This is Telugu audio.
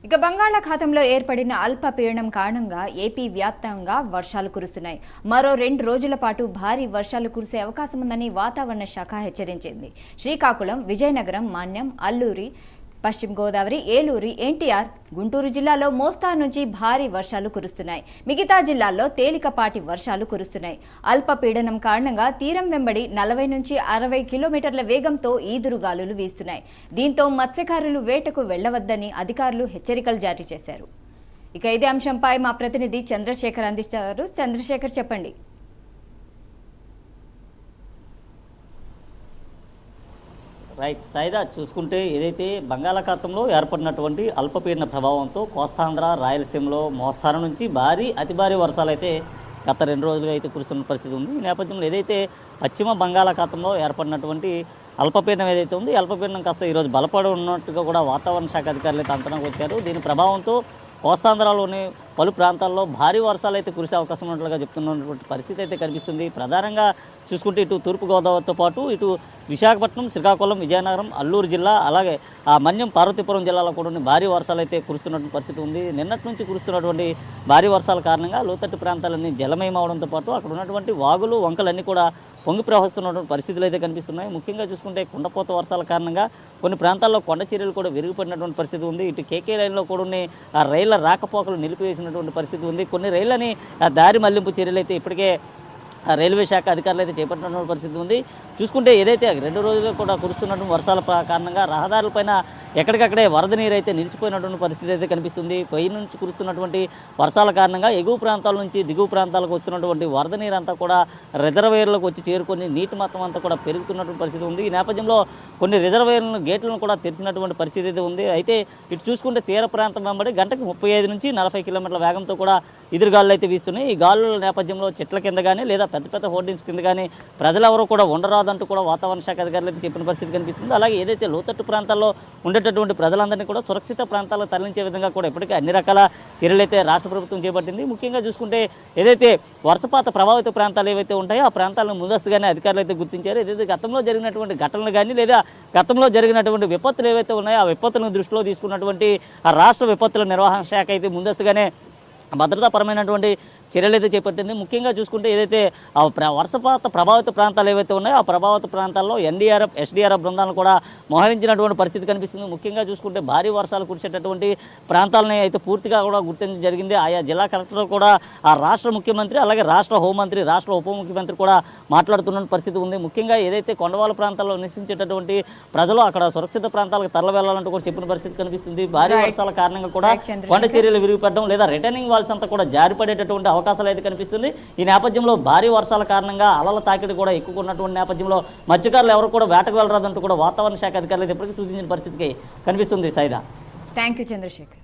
ఇక బంగాళాఖాతంలో ఏర్పడిన అల్పపీడనం కారణంగా ఏపీ వ్యాప్తంగా వర్షాలు కురుస్తున్నాయి. మరో 2 రోజుల పాటు భారీ వర్షాలు కురిసే అవకాశం ఉందని వాతావరణ శాఖ హెచ్చరించింది. శ్రీకాకుళం, విజయనగరం, మన్యం, అల్లూరి, పశ్చిమ గోదావరి, ఏలూరు, ఎన్టీఆర్, గుంటూరు జిల్లాలో మోస్తారు నుంచి భారీ వర్షాలు కురుస్తున్నాయి. మిగతా జిల్లాల్లో తేలికపాటి వర్షాలు కురుస్తున్నాయి. అల్పపీడనం కారణంగా తీరం వెంబడి 40 నుంచి 60 కిలోమీటర్ల వేగంతో ఈదురుగాలులు వీస్తున్నాయి. దీంతో మత్స్యకారులు వేటకు వెళ్లవద్దని అధికారులు హెచ్చరికలు జారీ చేశారు. ఇక ఇదే అంశంపై మా ప్రతినిధి చంద్రశేఖర్ అందిస్తారు. చంద్రశేఖర్, చెప్పండి. రైట్ సైదా, చూసుకుంటే ఏదైతే బంగాళాఖాతంలో ఏర్పడినటువంటి అల్పపీడన ప్రభావంతో కోస్తాంధ్ర, రాయలసీమలో మోస్తారు నుంచి భారీ అతి భారీ వర్షాలు అయితే గత 2 రోజులుగా అయితే కురుస్తున్న పరిస్థితి ఉంది. ఈ నేపథ్యంలో ఏదైతే పశ్చిమ బంగాళాఖాతంలో ఏర్పడినటువంటి అల్పపీడనం ఏదైతే ఉంది, అల్పపీడనం కాస్త ఈరోజు బలపడి ఉన్నట్టుగా కూడా వాతావరణ శాఖ అధికారులు అయితే అంచనాకు వచ్చారు. దీని ప్రభావంతో కోస్తాంధ్రలోని పలు ప్రాంతాల్లో భారీ వర్షాలు అయితే కురిసే అవకాశం ఉన్నట్లుగా చెప్తున్నటువంటి పరిస్థితి అయితే కనిపిస్తుంది. ప్రధానంగా చూసుకుంటే ఇటు తూర్పుగోదావరితో పాటు ఇటు విశాఖపట్నం, శ్రీకాకుళం, విజయనగరం, అల్లూరు జిల్లా, అలాగే మన్యం, పార్వతీపురం జిల్లాలో కూడా భారీ వర్షాలు అయితే కురుస్తున్నటువంటి పరిస్థితి ఉంది. నిన్నటి నుంచి కురుస్తున్నటువంటి భారీ వర్షాల కారణంగా లోతట్టు ప్రాంతాలన్నీ జలమయం అవడంతో పాటు అక్కడ ఉన్నటువంటి వాగులు, వంకలన్నీ కూడా పొంగి ప్రవహిస్తున్నటువంటి పరిస్థితులు అయితే కనిపిస్తున్నాయి. ముఖ్యంగా చూసుకుంటే కుండపోత వర్షాల కారణంగా కొన్ని ప్రాంతాల్లో కొండ చర్యలు కూడా విరిగిపడినటువంటి పరిస్థితి ఉంది. ఇటు కేకే లైన్లో కూడా రైళ్ల రాకపోకలు నిలిపివేసినటువంటి పరిస్థితి ఉంది. కొన్ని రైళ్లని దారి మళ్లింపు చర్యలు అయితే ఇప్పటికే రైల్వే శాఖ అధికారులు అయితే చేపట్టినటువంటి పరిస్థితి ఉంది. చూసుకుంటే ఏదైతే 2 రోజులుగా కూడా కురుస్తున్నటువంటి వర్షాల కారణంగా రహదారులపైన ఎక్కడికక్కడే వరద నీరు అయితే నిలిచిపోయినటువంటి పరిస్థితి అయితే కనిపిస్తుంది. పై నుంచి కురుస్తున్నటువంటి వర్షాల కారణంగా ఎగువ ప్రాంతాల నుంచి దిగువ ప్రాంతాలకు వస్తున్నటువంటి వరద నీరు అంతా కూడా రిజర్వేయర్లకు వచ్చి చేరుకొని నీటి మొత్తం అంతా కూడా పెరుగుతున్నటువంటి పరిస్థితి ఉంది. ఈ నేపథ్యంలో కొన్ని రిజర్వేయర్లను గేట్లను కూడా తెరిచినటువంటి పరిస్థితి అయితే ఉంది. అయితే ఇటు చూసుకుంటే తీర ప్రాంతం వెంబడి గంటకు 35 నుంచి 40 కిలోమీటర్ల వేగంతో కూడా ఎదురుగాలు అయితే వీస్తున్నాయి. ఈ గాలుల నేపథ్యంలో చెట్ల కింద కానీ లేదా పెద్ద పెద్ద హోర్డింగ్స్ కింద కానీ ప్రజలెవరూ కూడా ఉండరాదంటూ కూడా వాతావరణ శాఖ అధికారులు అయితే చెప్పిన పరిస్థితి కనిపిస్తుంది. అలాగే ఏదైతే లోతట్టు ప్రాంతాల్లో ఉండేటటువంటి ప్రజలందరినీ కూడా సురక్షిత ప్రాంతాలకు తరలించే విధంగా కూడా ఇప్పటికే అన్ని రకాల చర్యలు అయితే రాష్ట్ర ప్రభుత్వం చేపట్టింది. ముఖ్యంగా చూసుకుంటే ఏదైతే వర్షపాత ప్రభావిత ప్రాంతాలు ఏవైతే ఉంటాయో ఆ ప్రాంతాలను ముందస్తుగానే అధికారులు అయితే గుర్తించారు. ఏదైతే గతంలో జరిగినటువంటి ఘటనలు కానీ లేదా గతంలో జరిగినటువంటి విపత్తులు ఏవైతే ఉన్నాయో ఆ విపత్తులను దృష్టిలో తీసుకున్నటువంటి ఆ రాష్ట్ర విపత్తుల నిర్వహణ శాఖ అయితే ముందస్తుగానే భద్రతాపరమైనటువంటి చర్యలు అయితే చేపట్టింది. ముఖ్యంగా చూసుకుంటే ఏదైతే వర్షపాత ప్రభావిత ప్రాంతాలు ఏవైతే ఉన్నాయో ఆ ప్రభావిత ప్రాంతాల్లో ఎన్డీఆర్ఎఫ్, ఎస్డీఆర్ఎఫ్ బృందాలను కూడా మోహరించినటువంటి పరిస్థితి కనిపిస్తుంది. ముఖ్యంగా చూసుకుంటే భారీ వర్షాలు కురిసేటటువంటి ప్రాంతాలని అయితే పూర్తిగా కూడా గుర్తించడం జరిగింది. ఆయా జిల్లా కలెక్టర్లు కూడా ఆ రాష్ట్ర ముఖ్యమంత్రి, అలాగే రాష్ట్ర హోంమంత్రి, రాష్ట్ర ఉప ముఖ్యమంత్రి కూడా మాట్లాడుతున్న పరిస్థితి ఉంది. ముఖ్యంగా ఏదైతే కొండవాళ్ళ ప్రాంతాల్లో నివసించేటటువంటి ప్రజలు అక్కడ సురక్షిత ప్రాంతాలకు తరలి వెళ్లాలంటూ కూడా చెప్పిన పరిస్థితి కనిపిస్తుంది. భారీ వర్షాల కారణంగా కూడా కొండ చర్యలు విరిగిపడడం లేదా రిటర్నింగ్ వాల్స్ అంతా కూడా జారిపడేటటువంటి అవకాశాలు అయితే కనిపిస్తుంది. ఈ నేపథ్యంలో భారీ వర్షాల కారణంగా అలల తాకిడి కూడా ఎక్కువ ఉన్నటువంటి నేపథ్యంలో మత్స్యకారులు ఎవరు కూడా వేటకు వెళ్ళరాదంటూ కూడా వాతావరణ శాఖ అధికారులు ఇప్పటికీ సూచించిన పరిస్థితికి కనిపిస్తుంది. Saida, thank you Chandrasekhar.